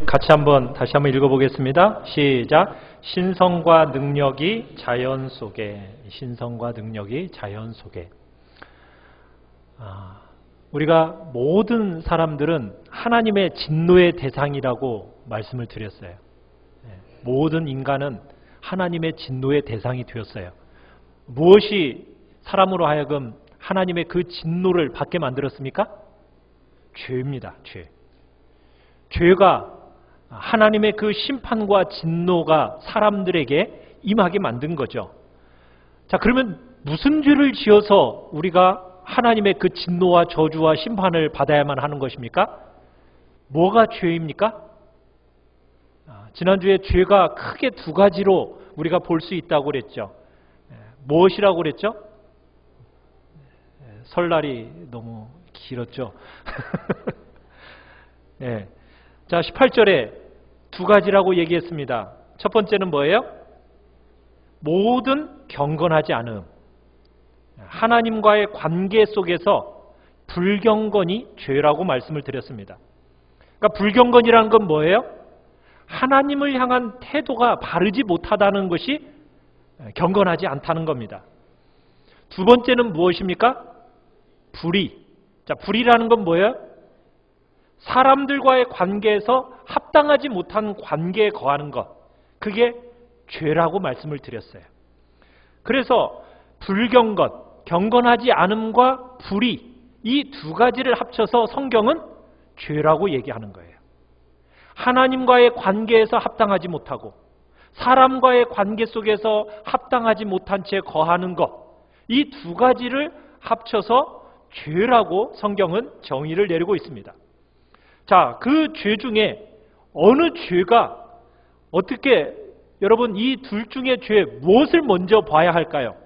같이 다시 한번 읽어보겠습니다. 시작. 신성과 능력이 자연 속에. 신성과 능력이 자연 속에. 우리가 모든 사람들은 하나님의 진노의 대상이라고 말씀을 드렸어요. 모든 인간은 하나님의 진노의 대상이 되었어요. 무엇이 사람으로 하여금 하나님의 그 진노를 받게 만들었습니까? 죄입니다. 죄. 죄가 하나님의 그 심판과 진노가 사람들에게 임하게 만든 거죠. 자, 그러면 무슨 죄를 지어서 우리가 하나님의 그 진노와 저주와 심판을 받아야만 하는 것입니까? 뭐가 죄입니까? 지난주에 죄가 크게 두 가지로 우리가 볼 수 있다고 그랬죠. 무엇이라고 그랬죠? 설날이 너무 길었죠. 네. 자, 18절에 두 가지라고 얘기했습니다. 첫 번째는 뭐예요? 모든 경건하지 않음. 하나님과의 관계 속에서 불경건이 죄라고 말씀을 드렸습니다. 그러니까 불경건이라는 건 뭐예요? 하나님을 향한 태도가 바르지 못하다는 것이 경건하지 않다는 겁니다. 두 번째는 무엇입니까? 불의. 자, 불의라는 건 뭐예요? 사람들과의 관계에서 합당하지 못한 관계에 거하는 것. 그게 죄라고 말씀을 드렸어요. 그래서 불경건, 경건하지 않음과 불의, 이 두 가지를 합쳐서 성경은 죄라고 얘기하는 거예요. 하나님과의 관계에서 합당하지 못하고 사람과의 관계 속에서 합당하지 못한 채 거하는 것, 이 두 가지를 합쳐서 죄라고 성경은 정의를 내리고 있습니다. 자, 그 죄 중에 어느 죄가 어떻게, 여러분 이 둘 중에 죄 무엇을 먼저 봐야 할까요?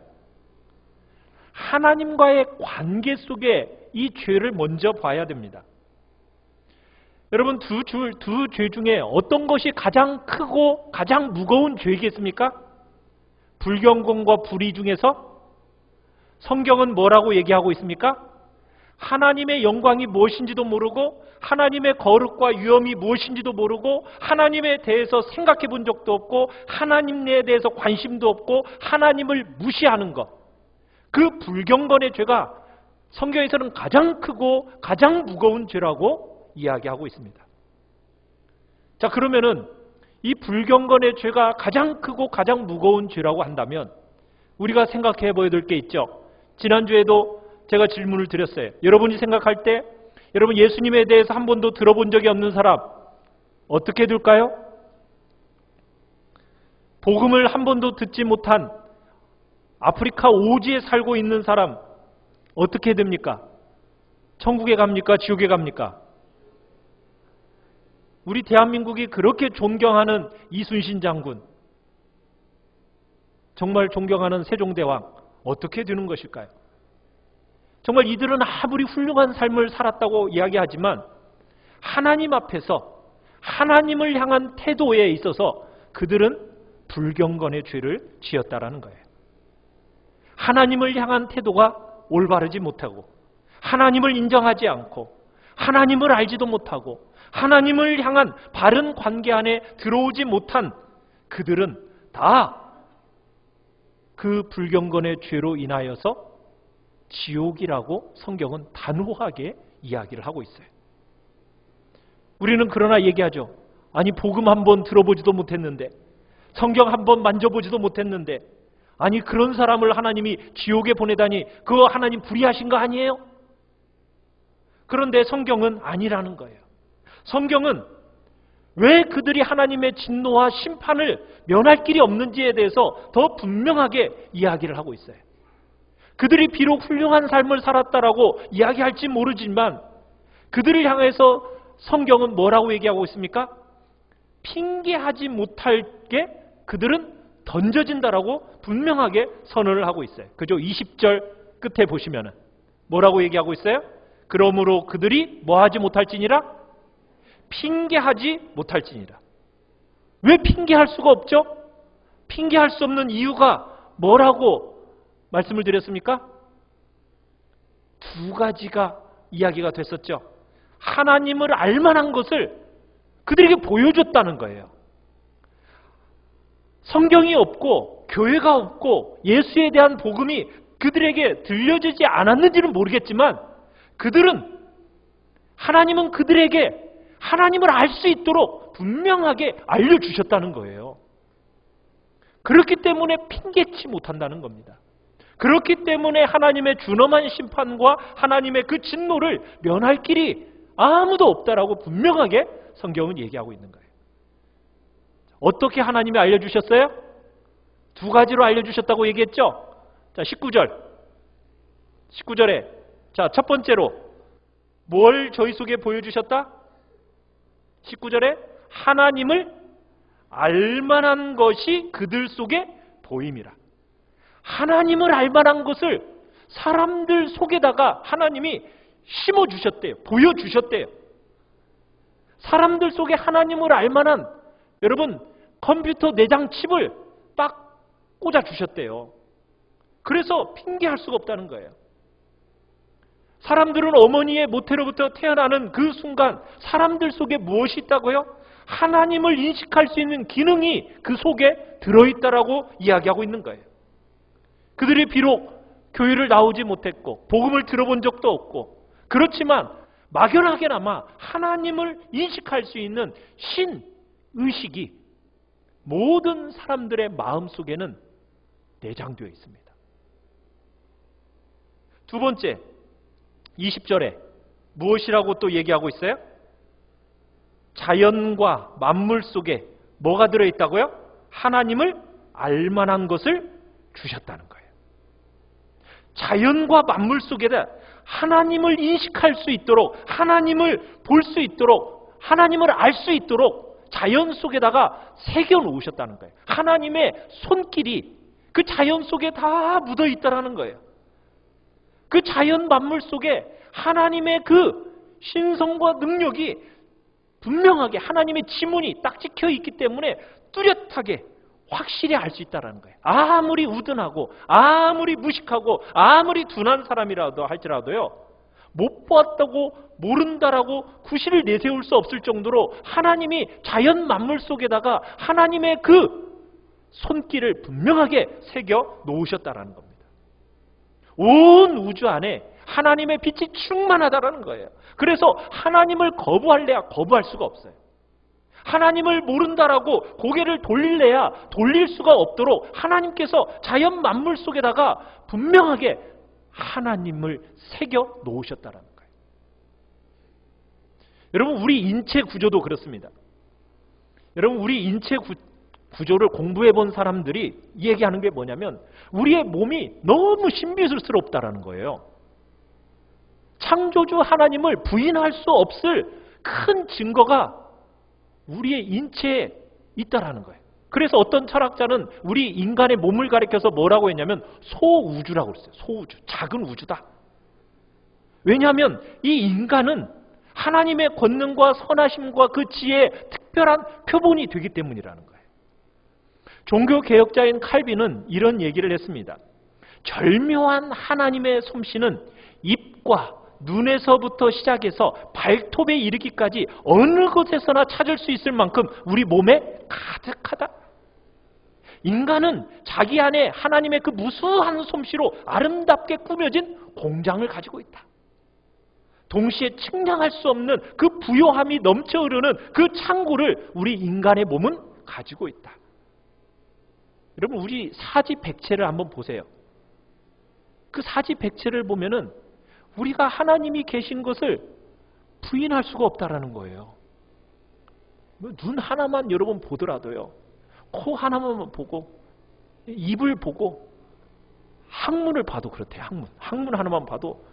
하나님과의 관계 속에 이 죄를 먼저 봐야 됩니다. 여러분 두 죄 중에 어떤 것이 가장 크고 가장 무거운 죄이겠습니까? 불경건과 불의 중에서 성경은 뭐라고 얘기하고 있습니까? 하나님의 영광이 무엇인지도 모르고 하나님의 거룩과 위엄이 무엇인지도 모르고 하나님에 대해서 생각해 본 적도 없고 하나님에 대해서 관심도 없고 하나님을 무시하는 것, 그 불경건의 죄가 성경에서는 가장 크고 가장 무거운 죄라고 이야기하고 있습니다. 자, 그러면은 이 불경건의 죄가 가장 크고 가장 무거운 죄라고 한다면 우리가 생각해 봐야 될 게 있죠. 지난주에도 제가 질문을 드렸어요. 여러분이 생각할 때 여러분 예수님에 대해서 한 번도 들어본 적이 없는 사람 어떻게 될까요? 복음을 한 번도 듣지 못한 아프리카 오지에 살고 있는 사람 어떻게 됩니까? 천국에 갑니까? 지옥에 갑니까? 우리 대한민국이 그렇게 존경하는 이순신 장군, 정말 존경하는 세종대왕 어떻게 되는 것일까요? 정말 이들은 아무리 훌륭한 삶을 살았다고 이야기하지만 하나님 앞에서 하나님을 향한 태도에 있어서 그들은 불경건의 죄를 지었다라는 거예요. 하나님을 향한 태도가 올바르지 못하고 하나님을 인정하지 않고 하나님을 알지도 못하고 하나님을 향한 바른 관계 안에 들어오지 못한 그들은 다 그 불경건의 죄로 인하여서 지옥이라고 성경은 단호하게 이야기를 하고 있어요. 우리는 그러나 얘기하죠. 아니 복음 한번 들어보지도 못했는데 성경 한번 만져보지도 못했는데 아니 그런 사람을 하나님이 지옥에 보내다니 그거 하나님 불의하신 거 아니에요? 그런데 성경은 아니라는 거예요. 성경은 왜 그들이 하나님의 진노와 심판을 면할 길이 없는지에 대해서 더 분명하게 이야기를 하고 있어요. 그들이 비록 훌륭한 삶을 살았다라고 이야기할지 모르지만 그들을 향해서 성경은 뭐라고 얘기하고 있습니까? 핑계하지 못할게 그들은 던져진다라고 분명하게 선언을 하고 있어요. 그죠? 20절 끝에 보시면은 뭐라고 얘기하고 있어요? 그러므로 그들이 뭐하지 못할지니라? 핑계하지 못할지니라. 왜 핑계할 수가 없죠? 핑계할 수 없는 이유가 뭐라고 말씀을 드렸습니까? 두 가지가 이야기가 됐었죠. 하나님을 알만한 것을 그들에게 보여줬다는 거예요. 성경이 없고 교회가 없고 예수에 대한 복음이 그들에게 들려지지 않았는지는 모르겠지만 그들은 하나님은 그들에게 하나님을 알 수 있도록 분명하게 알려주셨다는 거예요. 그렇기 때문에 핑계치 못한다는 겁니다. 그렇기 때문에 하나님의 준엄한 심판과 하나님의 그 진노를 면할 길이 아무도 없다라고 분명하게 성경은 얘기하고 있는 거예요. 어떻게 하나님이 알려주셨어요? 두 가지로 알려주셨다고 얘기했죠? 자, 19절에 자, 첫 번째로 뭘 저희 속에 보여주셨다? 19절에 하나님을 알만한 것이 그들 속에 보임이라. 하나님을 알만한 것을 사람들 속에다가 하나님이 심어주셨대요. 보여주셨대요. 사람들 속에 하나님을 알만한 여러분 컴퓨터 내장 칩을 딱 꽂아주셨대요. 그래서 핑계할 수가 없다는 거예요. 사람들은 어머니의 모태로부터 태어나는 그 순간 사람들 속에 무엇이 있다고요? 하나님을 인식할 수 있는 기능이 그 속에 들어있다라고 이야기하고 있는 거예요. 그들이 비록 교회를 나오지 못했고 복음을 들어본 적도 없고 그렇지만 막연하게나마 하나님을 인식할 수 있는 신의식이 모든 사람들의 마음속에는 내장되어 있습니다. 두 번째, 20절에 무엇이라고 또 얘기하고 있어요? 자연과 만물 속에 뭐가 들어있다고요? 하나님을 알만한 것을 주셨다는 거예요. 자연과 만물 속에다 하나님을 인식할 수 있도록 하나님을 볼 수 있도록 하나님을 알 수 있도록 자연 속에다가 새겨 놓으셨다는 거예요. 하나님의 손길이 그 자연 속에 다 묻어 있다라는 거예요. 그 자연 만물 속에 하나님의 그 신성과 능력이 분명하게 하나님의 지문이 딱 찍혀 있기 때문에 뚜렷하게 확실히 알 수 있다는 거예요. 아무리 우둔하고 아무리 무식하고 아무리 둔한 사람이라도 할지라도요. 못 봤다고 모른다라고 구실을 내세울 수 없을 정도로 하나님이 자연 만물 속에다가 하나님의 그 손길을 분명하게 새겨 놓으셨다는 겁니다. 온 우주 안에 하나님의 빛이 충만하다라는 거예요. 그래서 하나님을 거부할래야 거부할 수가 없어요. 하나님을 모른다라고 고개를 돌릴래야 돌릴 수가 없도록 하나님께서 자연 만물 속에다가 분명하게 하나님을 새겨 놓으셨다는 거예요. 여러분 우리 인체 구조도 그렇습니다. 여러분 우리 인체 구조를 공부해 본 사람들이 얘기하는 게 뭐냐면 우리의 몸이 너무 신비스럽다라는 거예요. 창조주 하나님을 부인할 수 없을 큰 증거가 우리의 인체에 있다라는 거예요. 그래서 어떤 철학자는 우리 인간의 몸을 가리켜서 뭐라고 했냐면 소우주라고 그랬어요. 소우주, 작은 우주다. 왜냐하면 이 인간은 하나님의 권능과 선하심과 그 지혜의 특별한 표본이 되기 때문이라는 거예요. 종교개혁자인 칼빈은 이런 얘기를 했습니다. 절묘한 하나님의 솜씨는 입과 눈에서부터 시작해서 발톱에 이르기까지 어느 곳에서나 찾을 수 있을 만큼 우리 몸에 가득하다. 인간은 자기 안에 하나님의 그 무수한 솜씨로 아름답게 꾸며진 공장을 가지고 있다. 동시에 측량할 수 없는 그 부요함이 넘쳐 흐르는 그 창고를 우리 인간의 몸은 가지고 있다. 여러분 우리 사지백체를 한번 보세요. 그 사지백체를 보면은 우리가 하나님이 계신 것을 부인할 수가 없다라는 거예요. 눈 하나만 여러분 보더라도요. 코 하나만 보고 입을 보고 항문을 봐도 그렇대요. 항문 하나만 봐도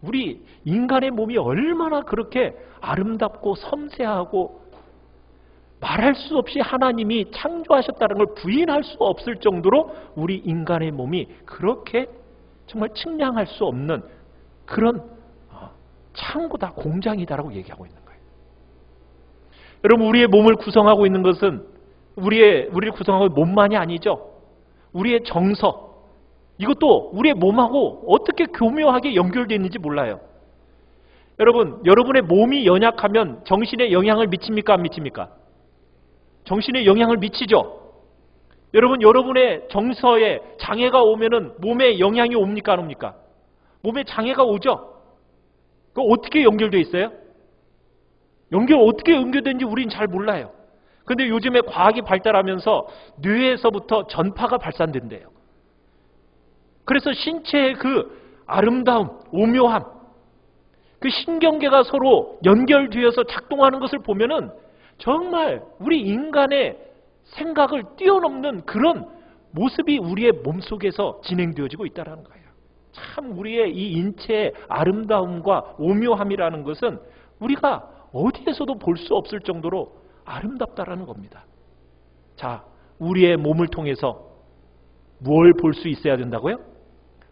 우리 인간의 몸이 얼마나 그렇게 아름답고 섬세하고 말할 수 없이 하나님이 창조하셨다는 걸 부인할 수 없을 정도로 우리 인간의 몸이 그렇게 정말 측량할 수 없는 그런 창고다, 공장이다라고 얘기하고 있는 거예요. 여러분 우리의 몸을 구성하고 있는 것은 우리를 구성하고 있는 몸만이 아니죠. 우리의 정서, 이것도 우리의 몸하고 어떻게 교묘하게 연결되어 있는지 몰라요. 여러분, 여러분의 몸이 연약하면 정신에 영향을 미칩니까? 안 미칩니까? 정신에 영향을 미치죠. 여러분, 여러분의 정서에 장애가 오면은 몸에 영향이 옵니까? 안 옵니까? 몸에 장애가 오죠. 그거 어떻게 연결되어 있어요? 어떻게 연결되는지 우리는 잘 몰라요. 근데 요즘에 과학이 발달하면서 뇌에서부터 전파가 발산된대요. 그래서 신체의 그 아름다움, 오묘함, 그 신경계가 서로 연결되어서 작동하는 것을 보면은 정말 우리 인간의 생각을 뛰어넘는 그런 모습이 우리의 몸속에서 진행되어지고 있다는 거예요. 참 우리의 이 인체의 아름다움과 오묘함이라는 것은 우리가 어디에서도 볼 수 없을 정도로 아름답다라는 겁니다. 자, 우리의 몸을 통해서 뭘 볼 수 있어야 된다고요?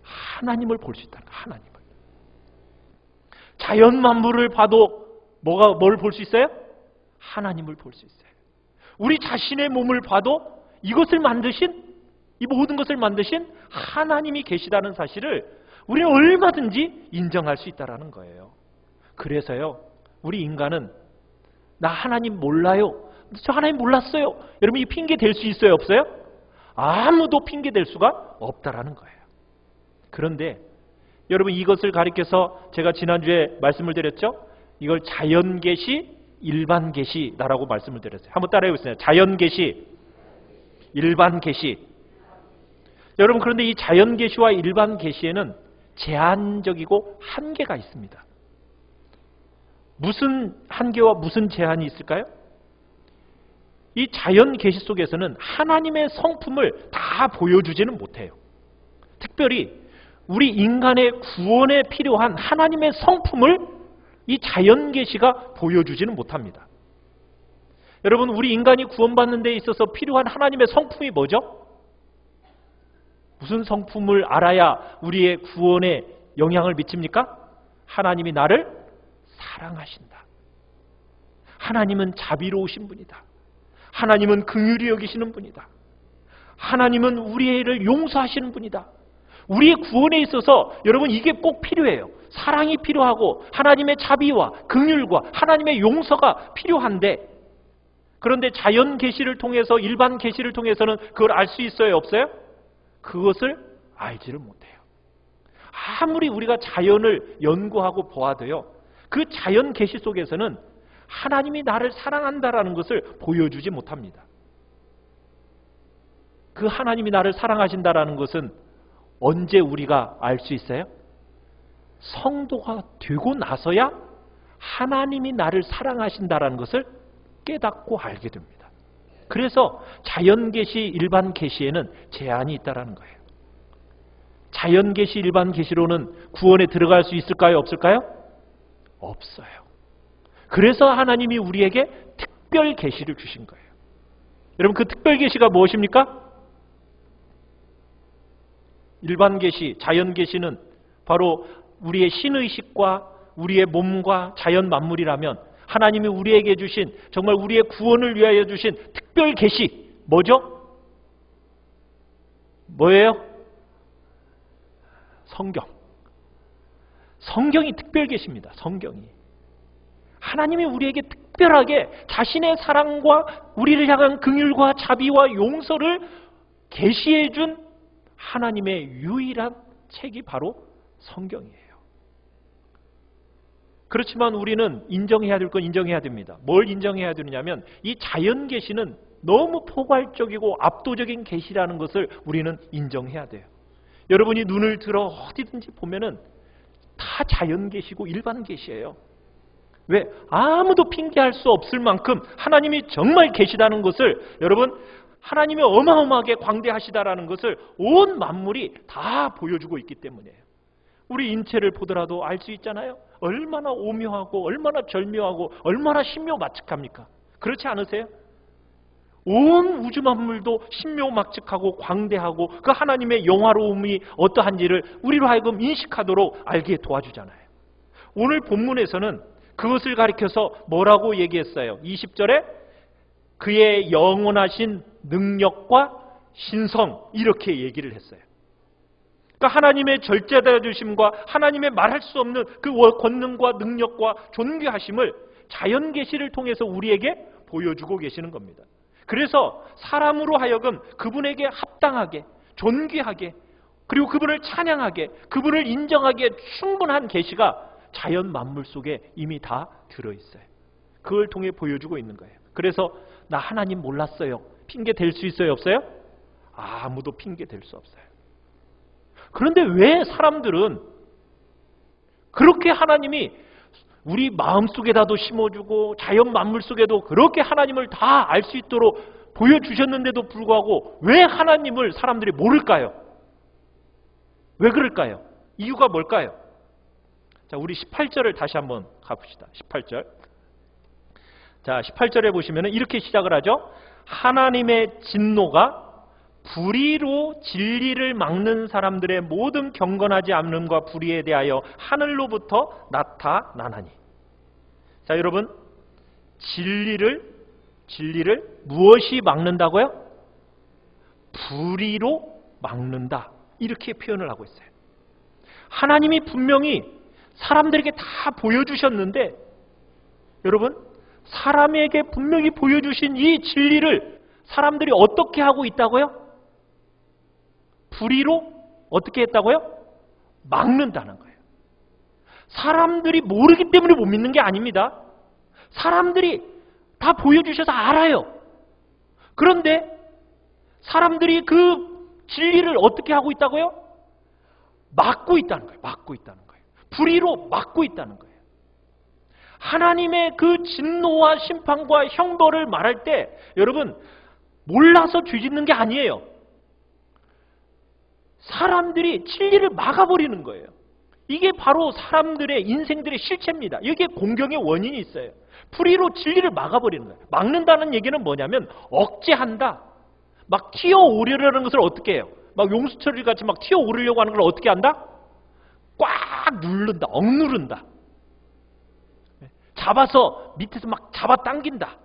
하나님을 볼 수 있다는 거예요. 하나님을. 자연 만물을 봐도 뭘 볼 수 있어요? 하나님을 볼 수 있어요. 우리 자신의 몸을 봐도 이것을 만드신, 이 모든 것을 만드신 하나님이 계시다는 사실을 우리는 얼마든지 인정할 수 있다는 거예요. 그래서요, 우리 인간은 나 하나님 몰라요. 저 하나님 몰랐어요. 여러분, 이 핑계 댈 수 있어요? 없어요? 아무도 핑계 댈 수가 없다라는 거예요. 그런데 여러분, 이것을 가리켜서 제가 지난주에 말씀을 드렸죠. 이걸 자연계시, 일반계시라고 말씀을 드렸어요. 한번 따라해 보세요. 자연계시, 일반계시. 여러분, 그런데 이 자연계시와 일반계시에는 제한적이고 한계가 있습니다. 무슨 한계와 무슨 제한이 있을까요? 이 자연계시 속에서는 하나님의 성품을 다 보여주지는 못해요. 특별히 우리 인간의 구원에 필요한 하나님의 성품을 이 자연계시가 보여주지는 못합니다. 여러분, 우리 인간이 구원받는 데 있어서 필요한 하나님의 성품이 뭐죠? 무슨 성품을 알아야 우리의 구원에 영향을 미칩니까? 하나님이 나를 사랑하신다. 하나님은 자비로우신 분이다. 하나님은 긍휼히 여기시는 분이다. 하나님은 우리를 용서하시는 분이다. 우리의 구원에 있어서 여러분, 이게 꼭 필요해요. 사랑이 필요하고 하나님의 자비와 긍휼과 하나님의 용서가 필요한데, 그런데 자연 계시를 통해서, 일반 계시를 통해서는 그걸 알 수 있어요? 없어요? 그것을 알지를 못해요. 아무리 우리가 자연을 연구하고 보아도요, 그 자연 계시 속에서는 하나님이 나를 사랑한다라는 것을 보여주지 못합니다. 그 하나님이 나를 사랑하신다라는 것은 언제 우리가 알 수 있어요? 성도가 되고 나서야 하나님이 나를 사랑하신다라는 것을 깨닫고 알게 됩니다. 그래서 자연계시, 일반계시에는 제한이 있다는 거예요. 자연계시, 일반계시로는 구원에 들어갈 수 있을까요? 없을까요? 없어요. 그래서 하나님이 우리에게 특별 계시를 주신 거예요. 여러분, 그 특별 계시가 무엇입니까? 일반 계시, 자연 계시는 바로 우리의 신의식과 우리의 몸과 자연 만물이라면, 하나님이 우리에게 주신, 정말 우리의 구원을 위하여 주신 특별 계시, 뭐죠? 뭐예요? 성경. 성경이 특별 계시입니다. 성경이. 하나님이 우리에게 특별하게 자신의 사랑과 우리를 향한 긍휼과 자비와 용서를 계시해 준 하나님의 유일한 책이 바로 성경이에요. 그렇지만 우리는 인정해야 될 건 인정해야 됩니다. 뭘 인정해야 되느냐면, 이 자연 계시는 너무 포괄적이고 압도적인 계시라는 것을 우리는 인정해야 돼요. 여러분이 눈을 들어 어디든지 보면은 다 자연 계시고 일반 계시예요. 왜? 아무도 핑계할 수 없을 만큼 하나님이 정말 계시다는 것을, 여러분, 하나님이 어마어마하게 광대하시다라는 것을 온 만물이 다 보여주고 있기 때문이에요. 우리 인체를 보더라도 알 수 있잖아요. 얼마나 오묘하고 얼마나 절묘하고 얼마나 신묘막측합니까? 그렇지 않으세요? 온 우주 만물도 신묘막측하고 광대하고 그 하나님의 영화로움이 어떠한지를 우리로 하여금 인식하도록 알게 도와주잖아요. 오늘 본문에서는 그것을 가리켜서 뭐라고 얘기했어요? 20절에 그의 영원하신 능력과 신성, 이렇게 얘기를 했어요. 그러니까 하나님의 절제되어 주심과 하나님의 말할 수 없는 그 권능과 능력과 존귀하심을 자연 계시를 통해서 우리에게 보여주고 계시는 겁니다. 그래서 사람으로 하여금 그분에게 합당하게, 존귀하게, 그리고 그분을 찬양하게, 그분을 인정하기에 충분한 계시가 자연 만물 속에 이미 다 들어있어요. 그걸 통해 보여주고 있는 거예요. 그래서 나 하나님 몰랐어요. 핑계 댈 수 있어요? 없어요? 아무도 핑계 댈 수 없어요. 그런데 왜 사람들은 그렇게 하나님이 우리 마음속에다도 심어주고 자연 만물 속에도 그렇게 하나님을 다 알 수 있도록 보여주셨는데도 불구하고 왜 하나님을 사람들이 모를까요? 왜 그럴까요? 이유가 뭘까요? 자, 우리 18절을 다시 한번 가봅시다. 18절. 자, 18절에 보시면 이렇게 시작을 하죠. 하나님의 진노가 불의로 진리를 막는 사람들의 모든 경건하지 않음과 불의에 대하여 하늘로부터 나타나나니. 자, 여러분, 진리를 무엇이 막는다고요? 불의로 막는다. 이렇게 표현을 하고 있어요. 하나님이 분명히 사람들에게 다 보여주셨는데, 여러분, 사람에게 분명히 보여주신 이 진리를 사람들이 어떻게 하고 있다고요? 불의로 어떻게 했다고요? 막는다는 거예요. 사람들이 모르기 때문에 못 믿는 게 아닙니다. 사람들이 다 보여주셔서 알아요. 그런데 사람들이 그 진리를 어떻게 하고 있다고요? 막고 있다는 거예요. 막고 있다는 거예요. 불의로 막고 있다는 거예요. 하나님의 그 진노와 심판과 형벌을 말할 때 여러분 몰라서 죄 짓는 게 아니에요. 사람들이 진리를 막아버리는 거예요. 이게 바로 사람들의 인생들의 실체입니다. 여기에 공경의 원인이 있어요. 불의로 진리를 막아버리는 거예요. 막는다는 얘기는 뭐냐면 억제한다. 막 튀어오르려는 것을 어떻게 해요? 막 용수철이 같이 막 튀어오르려고 하는 걸 어떻게 한다? 꽉 누른다. 억누른다. 잡아서 밑에서 막 잡아당긴다.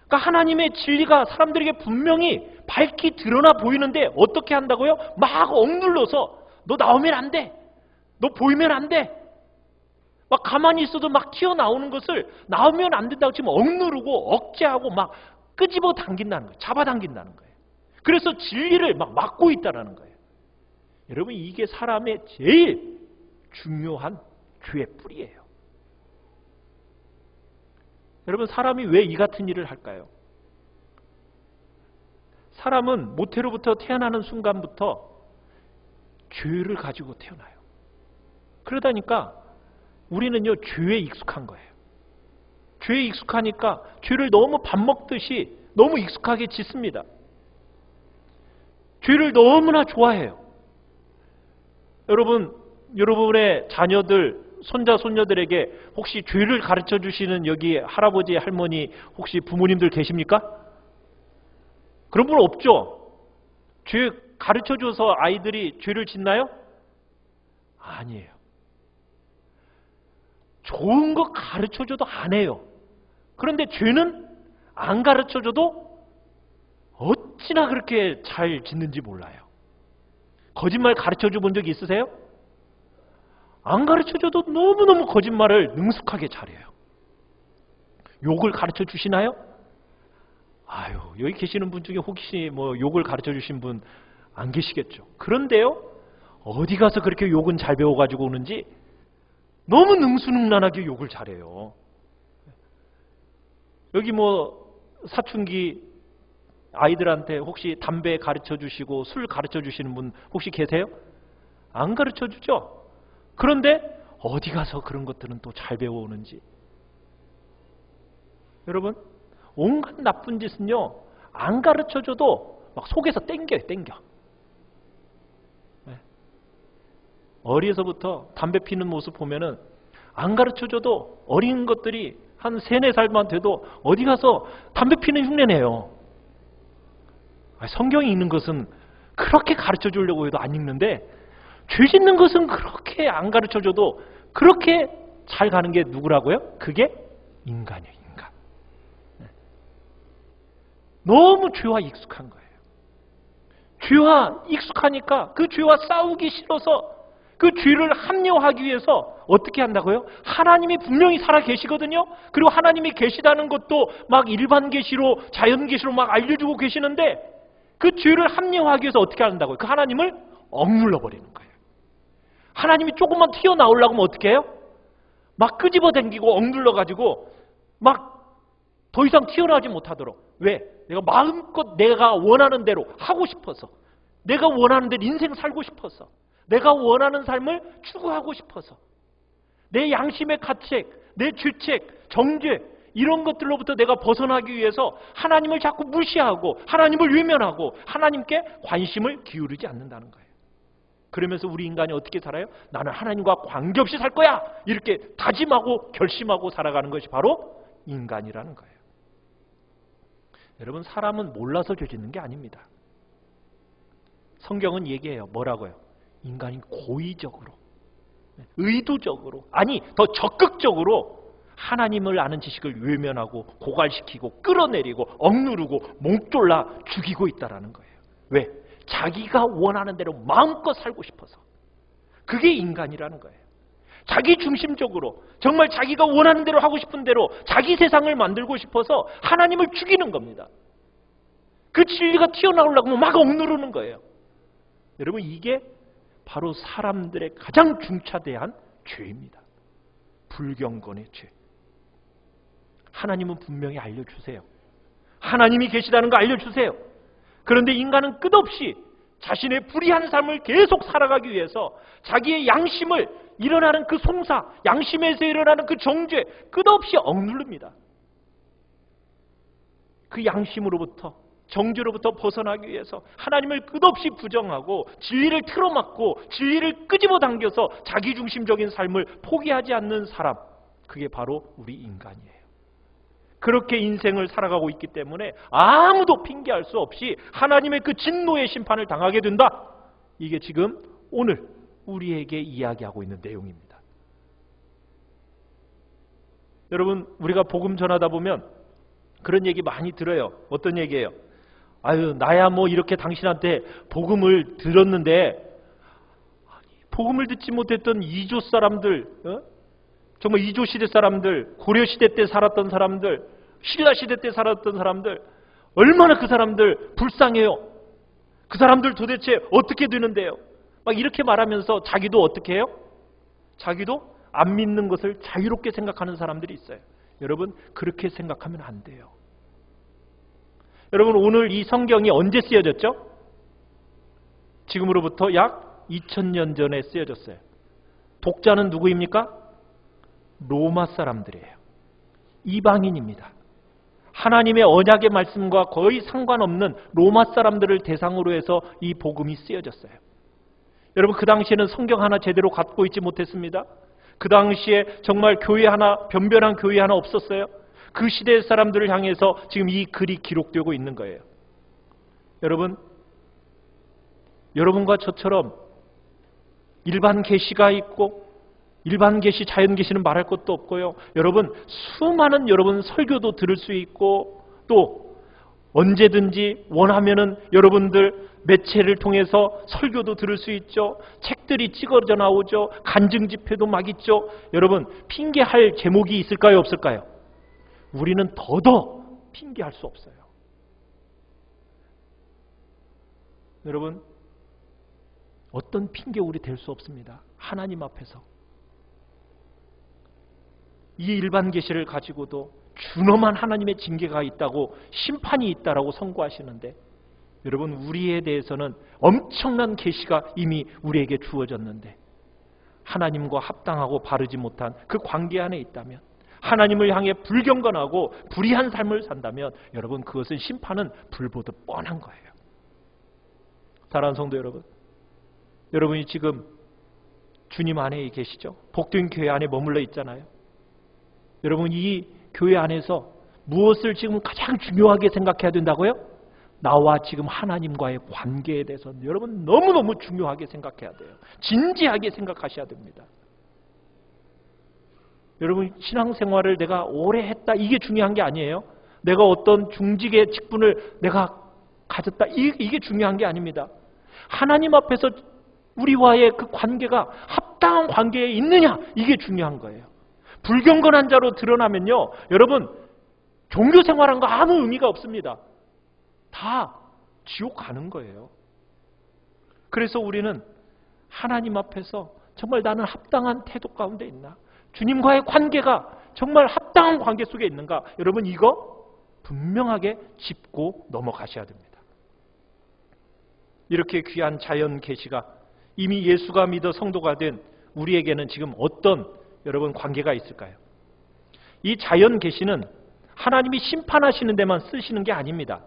그러니까 하나님의 진리가 사람들에게 분명히 밝히 드러나 보이는데 어떻게 한다고요? 막 억눌러서 너 나오면 안 돼. 너 보이면 안 돼. 막 가만히 있어도 막 튀어나오는 것을 나오면 안 된다고 지금 억누르고 억제하고 막 끄집어 당긴다는 거예요. 잡아당긴다는 거예요. 그래서 진리를 막 막고 있다는 거예요. 여러분 이게 사람의 제일 중요한 죄의 뿌리예요. 여러분 사람이 왜 이 같은 일을 할까요? 사람은 모태로부터 태어나는 순간부터 죄를 가지고 태어나요. 그러다니까 우리는요 죄에 익숙한 거예요. 죄에 익숙하니까 죄를 너무 밥 먹듯이 너무 익숙하게 짓습니다. 죄를 너무나 좋아해요. 여러분의 자녀들, 손자, 손녀들에게 혹시 죄를 가르쳐 주시는 여기 할아버지, 할머니 혹시 부모님들 계십니까? 그런 분 없죠? 죄 가르쳐 줘서 아이들이 죄를 짓나요? 아니에요. 좋은 거 가르쳐 줘도 안 해요. 그런데 죄는 안 가르쳐 줘도 어찌나 그렇게 잘 짓는지 몰라요. 거짓말 가르쳐 줘 본 적 있으세요? 안 가르쳐줘도 너무너무 거짓말을 능숙하게 잘해요. 욕을 가르쳐 주시나요? 아유, 여기 계시는 분 중에 혹시 뭐 욕을 가르쳐 주신 분 안 계시겠죠. 그런데요, 어디 가서 그렇게 욕은 잘 배워가지고 오는지 너무 능수능란하게 욕을 잘해요. 여기 뭐 사춘기 아이들한테 혹시 담배 가르쳐 주시고 술 가르쳐 주시는 분 혹시 계세요? 안 가르쳐 주죠? 그런데 어디 가서 그런 것들은 또 잘 배워오는지. 여러분 온갖 나쁜 짓은요 안 가르쳐줘도 막 속에서 땡겨요. 네. 어려서부터 담배 피는 모습 보면은 안 가르쳐줘도 어린 것들이 한 3, 4살만 돼도 어디 가서 담배 피는 흉내내요. 성경이 읽는 것은 그렇게 가르쳐 주려고 해도 안 읽는데 죄 짓는 것은 그렇게 안 가르쳐줘도 그렇게 잘 가는 게 누구라고요? 그게 인간이에요. 인간. 너무 죄와 익숙한 거예요. 죄와 익숙하니까 그 죄와 싸우기 싫어서 그 죄를 합리화하기 위해서 어떻게 한다고요? 하나님이 분명히 살아 계시거든요. 그리고 하나님이 계시다는 것도 막 일반 계시로 자연 계시로 막 알려주고 계시는데 그 죄를 합리화하기 위해서 어떻게 한다고요? 그 하나님을 억눌러 버리는 거예요. 하나님이 조금만 튀어나오려고 하면 어떻게 해요? 막 끄집어 당기고 억눌러 가지고 막 더 이상 튀어나오지 못하도록. 왜? 내가 마음껏 내가 원하는 대로 하고 싶어서, 내가 원하는 대로 인생 살고 싶어서, 내가 원하는 삶을 추구하고 싶어서, 내 양심의 가책, 내 죄책, 정죄 이런 것들로부터 내가 벗어나기 위해서 하나님을 자꾸 무시하고 하나님을 외면하고 하나님께 관심을 기울이지 않는다는 거예요. 그러면서 우리 인간이 어떻게 살아요? 나는 하나님과 관계없이 살 거야! 이렇게 다짐하고 결심하고 살아가는 것이 바로 인간이라는 거예요. 여러분, 사람은 몰라서 죄 짓는 게 아닙니다. 성경은 얘기해요. 뭐라고요? 인간이 고의적으로, 의도적으로, 아니 더 적극적으로 하나님을 아는 지식을 외면하고 고갈시키고 끌어내리고 억누르고 몽졸라 죽이고 있다는 거예요. 왜? 자기가 원하는 대로 마음껏 살고 싶어서. 그게 인간이라는 거예요. 자기 중심적으로 정말 자기가 원하는 대로 하고 싶은 대로 자기 세상을 만들고 싶어서 하나님을 죽이는 겁니다. 그 진리가 튀어나오려고 하면 막 억누르는 거예요. 여러분, 이게 바로 사람들의 가장 중차대한 죄입니다. 불경건의 죄. 하나님은 분명히 알려주세요. 하나님이 계시다는 거 알려주세요. 그런데 인간은 끝없이 자신의 불의한 삶을 계속 살아가기 위해서 자기의 양심을, 일어나는 그 송사, 양심에서 일어나는 그 정죄 끝없이 억누릅니다. 그 양심으로부터, 정죄로부터 벗어나기 위해서 하나님을 끝없이 부정하고 진리를 틀어막고 진리를 끄집어 당겨서 자기중심적인 삶을 포기하지 않는 사람, 그게 바로 우리 인간이에요. 그렇게 인생을 살아가고 있기 때문에 아무도 핑계할 수 없이 하나님의 그 진노의 심판을 당하게 된다. 이게 지금 오늘 우리에게 이야기하고 있는 내용입니다. 여러분, 우리가 복음 전하다 보면 그런 얘기 많이 들어요. 어떤 얘기예요? 아유, 나야 뭐 이렇게 당신한테 복음을 들었는데 복음을 듣지 못했던 이조 사람들, 정말 이조 시대 사람들, 고려 시대 때 살았던 사람들, 신라 시대 때 살았던 사람들, 얼마나 그 사람들 불쌍해요. 그 사람들 도대체 어떻게 되는데요? 막 이렇게 말하면서 자기도 어떻게 해요? 자기도 안 믿는 것을 자유롭게 생각하는 사람들이 있어요. 여러분, 그렇게 생각하면 안 돼요. 여러분, 오늘 이 성경이 언제 쓰여졌죠? 지금으로부터 약 2000년 전에 쓰여졌어요. 독자는 누구입니까? 로마 사람들이에요. 이방인입니다. 하나님의 언약의 말씀과 거의 상관없는 로마 사람들을 대상으로 해서 이 복음이 쓰여졌어요. 여러분, 그 당시에는 성경 하나 제대로 갖고 있지 못했습니다. 그 당시에 정말 교회 하나, 변변한 교회 하나 없었어요. 그 시대 사람들을 향해서 지금 이 글이 기록되고 있는 거예요. 여러분, 여러분과 저처럼 일반 계시가 있고 일반 계시, 자연 계시는 말할 것도 없고요. 여러분, 수많은 여러분 설교도 들을 수 있고 또 언제든지 원하면은 여러분들 매체를 통해서 설교도 들을 수 있죠. 책들이 찍어져 나오죠. 간증 집회도 막 있죠. 여러분, 핑계할 제목이 있을까요? 없을까요? 우리는 더더 핑계할 수 없어요. 여러분, 어떤 핑계 우리 댈 수 없습니다. 하나님 앞에서. 이 일반 계시를 가지고도 준엄한 하나님의 징계가 있다고, 심판이 있다라고 선고하시는데, 여러분, 우리에 대해서는 엄청난 계시가 이미 우리에게 주어졌는데 하나님과 합당하고 바르지 못한 그 관계 안에 있다면, 하나님을 향해 불경건하고 불의한 삶을 산다면 여러분, 그것은 심판은 불보듯 뻔한 거예요. 사랑하는 성도 여러분, 여러분이 지금 주님 안에 계시죠? 복된 교회 안에 머물러 있잖아요. 여러분, 이 교회 안에서 무엇을 지금 가장 중요하게 생각해야 된다고요? 나와 지금 하나님과의 관계에 대해서 여러분 너무너무 중요하게 생각해야 돼요. 진지하게 생각하셔야 됩니다. 여러분, 신앙생활을 내가 오래 했다, 이게 중요한 게 아니에요. 내가 어떤 중직의 직분을 내가 가졌다. 이게 중요한 게 아닙니다. 하나님 앞에서 우리와의 그 관계가 합당한 관계에 있느냐, 이게 중요한 거예요. 불경건한 자로 드러나면요, 여러분 종교 생활한 거 아무 의미가 없습니다. 다 지옥 가는 거예요. 그래서 우리는 하나님 앞에서 정말 나는 합당한 태도 가운데 있나? 주님과의 관계가 정말 합당한 관계 속에 있는가? 여러분 이거 분명하게 짚고 넘어가셔야 됩니다. 이렇게 귀한 자연 계시가 이미 예수가 믿어 성도가 된 우리에게는 지금 어떤 여러분 관계가 있을까요? 이 자연 계시는 하나님이 심판하시는 데만 쓰시는 게 아닙니다.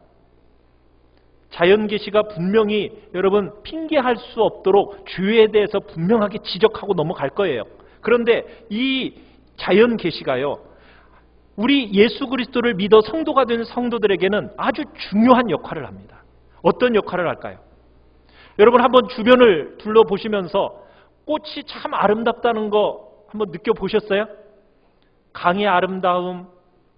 자연 계시가 분명히 여러분 핑계할 수 없도록 죄에 대해서 분명하게 지적하고 넘어갈 거예요. 그런데 이 자연 계시가요, 우리 예수 그리스도를 믿어 성도가 된 성도들에게는 아주 중요한 역할을 합니다. 어떤 역할을 할까요? 여러분 한번 주변을 둘러보시면서 꽃이 참 아름답다는 거 한번 느껴보셨어요? 강의 아름다움,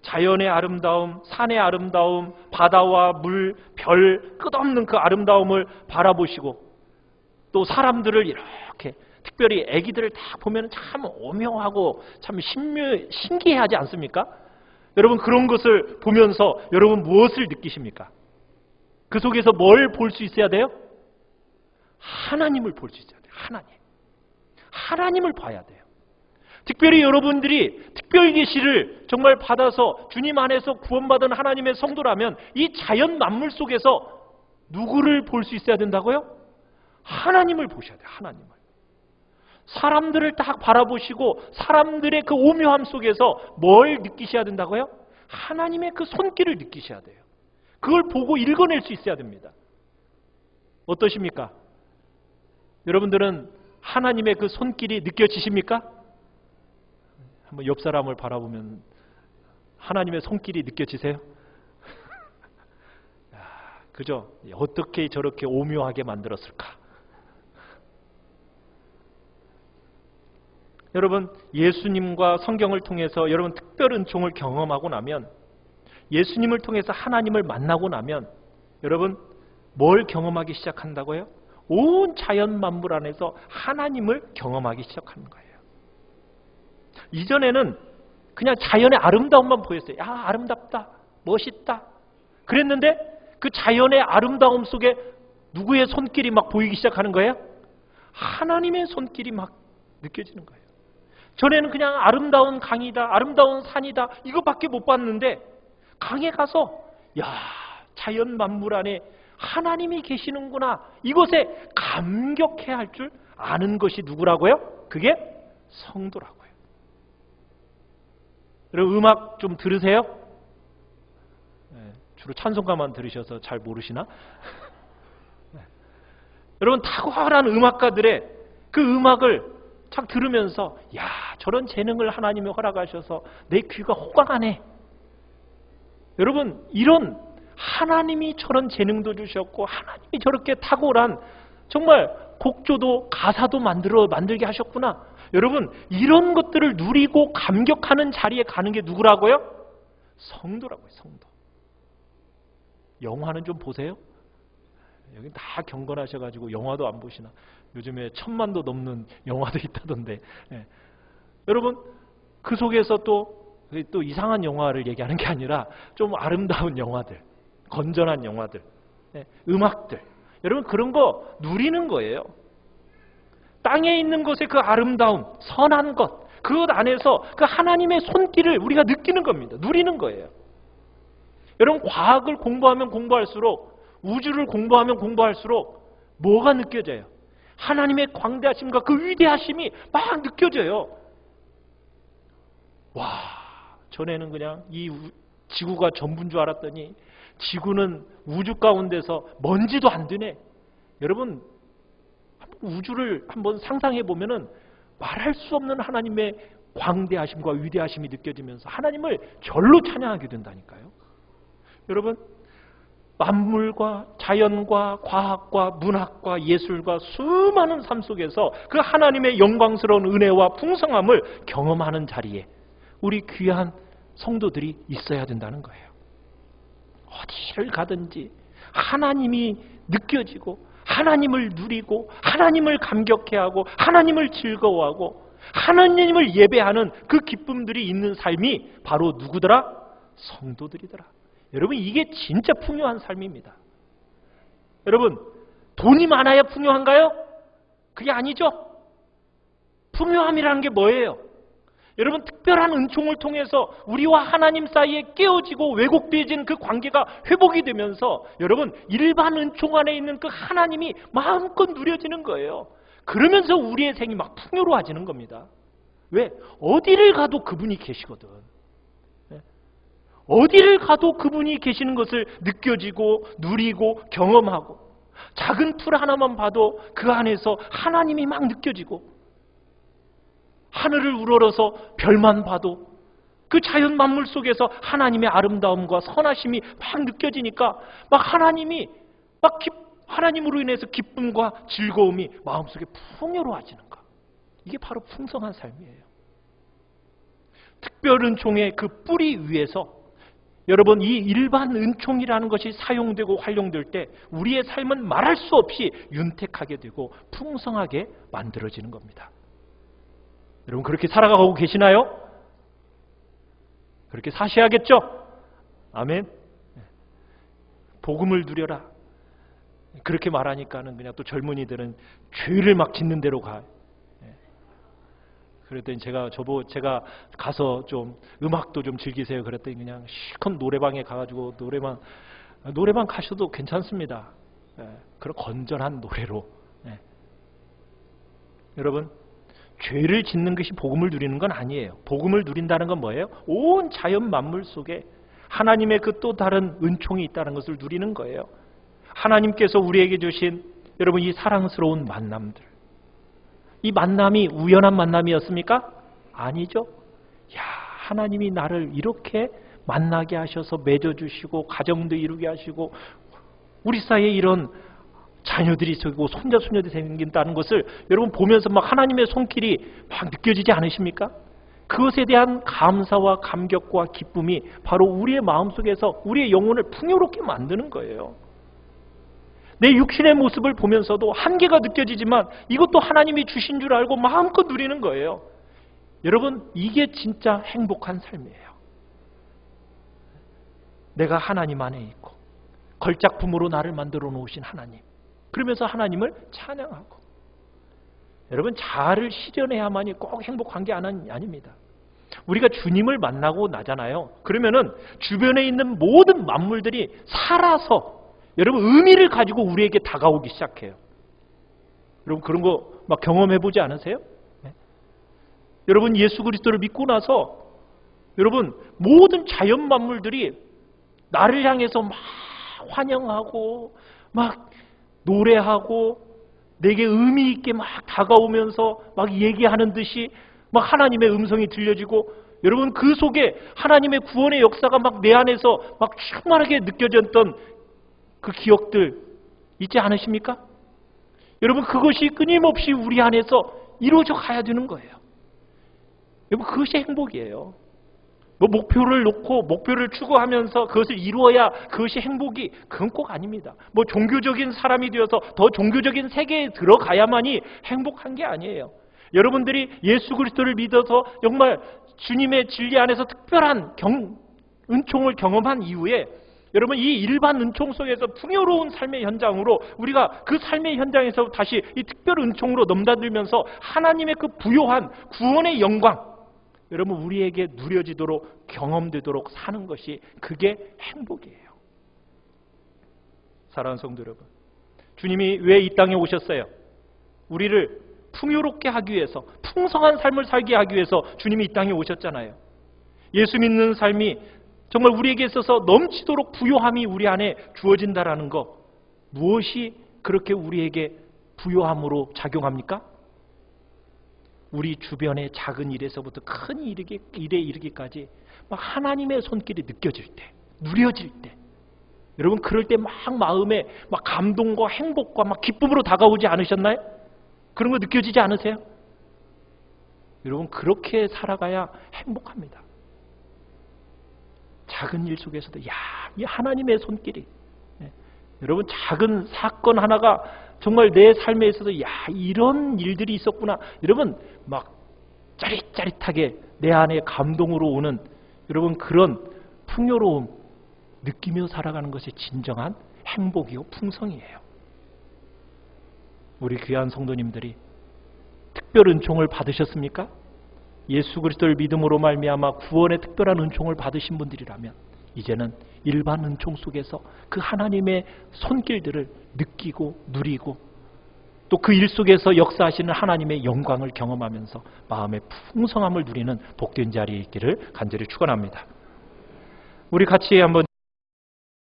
자연의 아름다움, 산의 아름다움, 바다와 물, 별, 끝없는 그 아름다움을 바라보시고 또 사람들을 이렇게 특별히 아기들을 다 보면 참 오묘하고 참 신기해하지 않습니까? 여러분 그런 것을 보면서 여러분 무엇을 느끼십니까? 그 속에서 뭘 볼 수 있어야 돼요? 하나님을 볼 수 있어야 돼요. 하나님을 봐야 돼요. 특별히 여러분들이 특별 계시를 정말 받아서 주님 안에서 구원받은 하나님의 성도라면 이 자연 만물 속에서 누구를 볼 수 있어야 된다고요? 하나님을 보셔야 돼요. 하나님을. 사람들을 딱 바라보시고 사람들의 그 오묘함 속에서 뭘 느끼셔야 된다고요? 하나님의 그 손길을 느끼셔야 돼요. 그걸 보고 읽어낼 수 있어야 됩니다. 어떠십니까? 여러분들은 하나님의 그 손길이 느껴지십니까? 한번 옆 사람을 바라보면 하나님의 손길이 느껴지세요? 그죠? 어떻게 저렇게 오묘하게 만들었을까? 여러분 예수님과 성경을 통해서 여러분 특별 은총을 경험하고 나면, 예수님을 통해서 하나님을 만나고 나면 여러분 뭘 경험하기 시작한다고요? 온 자연 만물 안에서 하나님을 경험하기 시작하는 거예요. 이전에는 그냥 자연의 아름다움만 보였어요. 야, 아름답다, 멋있다. 그랬는데 그 자연의 아름다움 속에 누구의 손길이 막 보이기 시작하는 거예요? 하나님의 손길이 막 느껴지는 거예요. 전에는 그냥 아름다운 강이다, 아름다운 산이다, 이거밖에 못 봤는데 강에 가서 야, 자연 만물 안에 하나님이 계시는구나, 이것에 감격해야 할 줄 아는 것이 누구라고요? 그게 성도라고요. 여러분 음악 좀 들으세요? 네, 주로 찬송가만 들으셔서 잘 모르시나? 네. 여러분 탁월한 음악가들의 그 음악을 착 들으면서 야, 저런 재능을 하나님이 허락하셔서 내 귀가 호강하네. 여러분 이런 하나님이 저런 재능도 주셨고 하나님이 저렇게 탁월한 정말 곡조도 가사도 만들게 하셨구나. 여러분 이런 것들을 누리고 감격하는 자리에 가는 게 누구라고요? 성도라고요. 성도. 영화는 좀 보세요. 여기 다 경건하셔가지고 영화도 안 보시나. 요즘에 1000만도 넘는 영화도 있다던데. 예. 여러분 그 속에서 또 이상한 영화를 얘기하는 게 아니라 좀 아름다운 영화들, 건전한 영화들, 예. 음악들, 여러분 그런 거 누리는 거예요. 땅에 있는 것의 그 아름다움, 선한 것, 그것 안에서 그 하나님의 손길을 우리가 느끼는 겁니다. 누리는 거예요. 여러분 과학을 공부하면 공부할수록, 우주를 공부하면 공부할수록 뭐가 느껴져요? 하나님의 광대하심과 그 위대하심이 막 느껴져요. 와, 전에는 그냥 이 지구가 전부인 줄 알았더니 지구는 우주 가운데서 먼지도 안 되네. 여러분 우주를 한번 상상해 보면은 말할 수 없는 하나님의 광대하심과 위대하심이 느껴지면서 하나님을 절로 찬양하게 된다니까요. 여러분 만물과 자연과 과학과 문학과 예술과 수많은 삶 속에서 그 하나님의 영광스러운 은혜와 풍성함을 경험하는 자리에 우리 귀한 성도들이 있어야 된다는 거예요. 어디를 가든지 하나님이 느껴지고 하나님을 누리고 하나님을 감격해하고 하나님을 즐거워하고 하나님을 예배하는 그 기쁨들이 있는 삶이 바로 누구더라? 성도들이더라. 여러분, 이게 진짜 풍요한 삶입니다. 여러분, 돈이 많아야 풍요한가요? 그게 아니죠. 풍요함이라는 게 뭐예요? 여러분, 특별한 은총을 통해서 우리와 하나님 사이에 깨어지고 왜곡되어진 그 관계가 회복이 되면서 여러분, 일반 은총 안에 있는 그 하나님이 마음껏 누려지는 거예요. 그러면서 우리의 생이 막 풍요로워지는 겁니다. 왜? 어디를 가도 그분이 계시거든. 어디를 가도 그분이 계시는 것을 느껴지고 누리고 경험하고, 작은 풀 하나만 봐도 그 안에서 하나님이 막 느껴지고, 하늘을 우러러서 별만 봐도 그 자연 만물 속에서 하나님의 아름다움과 선하심이 막 느껴지니까 막 하나님이 하나님으로 인해서 기쁨과 즐거움이 마음속에 풍요로워지는 것. 이게 바로 풍성한 삶이에요. 특별 은총의 그 뿌리 위에서 여러분, 이 일반 은총이라는 것이 사용되고 활용될 때 우리의 삶은 말할 수 없이 윤택하게 되고 풍성하게 만들어지는 겁니다. 여러분, 그렇게 살아가고 계시나요? 그렇게 사셔야겠죠? 아멘. 복음을 누려라. 그렇게 말하니까는 그냥 또 젊은이들은 죄를 막 짓는 대로 가. 그랬더니 제가 가서 좀 음악도 좀 즐기세요. 그랬더니 그냥 실컷 노래방에 가가지고 노래방 가셔도 괜찮습니다. 그런 건전한 노래로. 여러분, 죄를 짓는 것이 복음을 누리는 건 아니에요. 복음을 누린다는 건 뭐예요? 온 자연 만물 속에 하나님의 그 또 다른 은총이 있다는 것을 누리는 거예요. 하나님께서 우리에게 주신 여러분 이 사랑스러운 만남들, 이 만남이 우연한 만남이었습니까? 아니죠. 하나님이 나를 이렇게 만나게 하셔서 맺어주시고 가정도 이루게 하시고 우리 사이에 이런 자녀들이 생기고 손자손녀들이 생긴다는 것을 여러분 보면서 막 하나님의 손길이 막 느껴지지 않으십니까? 그것에 대한 감사와 감격과 기쁨이 바로 우리의 마음속에서 우리의 영혼을 풍요롭게 만드는 거예요. 내 육신의 모습을 보면서도 한계가 느껴지지만 이것도 하나님이 주신 줄 알고 마음껏 누리는 거예요. 여러분, 이게 진짜 행복한 삶이에요. 내가 하나님 안에 있고 걸작품으로 나를 만들어 놓으신 하나님, 그러면서 하나님을 찬양하고. 여러분, 자아를 실현해야만이 꼭 행복한 게 아닙니다. 우리가 주님을 만나고 나잖아요. 그러면은 주변에 있는 모든 만물들이 살아서 여러분 의미를 가지고 우리에게 다가오기 시작해요. 여러분, 그런 거 막 경험해 보지 않으세요? 네? 여러분, 예수 그리스도를 믿고 나서 여러분 모든 자연 만물들이 나를 향해서 막 환영하고 막 노래하고 내게 의미 있게 막 다가오면서 막 얘기하는 듯이 막 하나님의 음성이 들려지고, 여러분 그 속에 하나님의 구원의 역사가 막 내 안에서 막 충만하게 느껴졌던 그 기억들 있지 않으십니까? 여러분, 그것이 끊임없이 우리 안에서 이루어져 가야 되는 거예요. 여러분, 그것이 행복이에요. 뭐 목표를 놓고 목표를 추구하면서 그것을 이루어야 그것이 행복이, 그건 꼭 아닙니다. 뭐 종교적인 사람이 되어서 더 종교적인 세계에 들어가야만이 행복한 게 아니에요. 여러분들이 예수 그리스도를 믿어서 정말 주님의 진리 안에서 특별한 은총을 경험한 이후에 여러분 이 일반 은총 속에서 풍요로운 삶의 현장으로 우리가 그 삶의 현장에서 다시 이 특별 은총으로 넘나들면서 하나님의 그 부요한 구원의 영광 여러분 우리에게 누려지도록 경험되도록 사는 것이 그게 행복이에요. 사랑하는 성도 여러분, 주님이 왜 이 땅에 오셨어요? 우리를 풍요롭게 하기 위해서, 풍성한 삶을 살게 하기 위해서 주님이 이 땅에 오셨잖아요. 예수 믿는 삶이 정말 우리에게 있어서 넘치도록 부요함이 우리 안에 주어진다라는 것, 무엇이 그렇게 우리에게 부요함으로 작용합니까? 우리 주변의 작은 일에서부터 큰 일에 이르기까지 막 하나님의 손길이 느껴질 때, 누려질 때, 여러분 그럴 때 막 마음에 막 감동과 행복과 막 기쁨으로 다가오지 않으셨나요? 그런 거 느껴지지 않으세요? 여러분 그렇게 살아가야 행복합니다. 작은 일 속에서도 이 하나님의 손길이 여러분 작은 사건 하나가 정말 내 삶에 있어서 야 이런 일들이 있었구나. 여러분 막 짜릿짜릿하게 내 안에 감동으로 오는 여러분 그런 풍요로움 느끼며 살아가는 것이 진정한 행복이요 풍성이에요. 우리 귀한 성도님들이 특별 은총을 받으셨습니까? 예수 그리스도를 믿음으로 말미암아 구원의 특별한 은총을 받으신 분들이라면 이제는 일반 은총 속에서 그 하나님의 손길들을 느끼고 누리고 또 그 일 속에서 역사하시는 하나님의 영광을 경험하면서 마음의 풍성함을 누리는 복된 자리에 있기를 간절히 축원합니다. 우리 같이 한번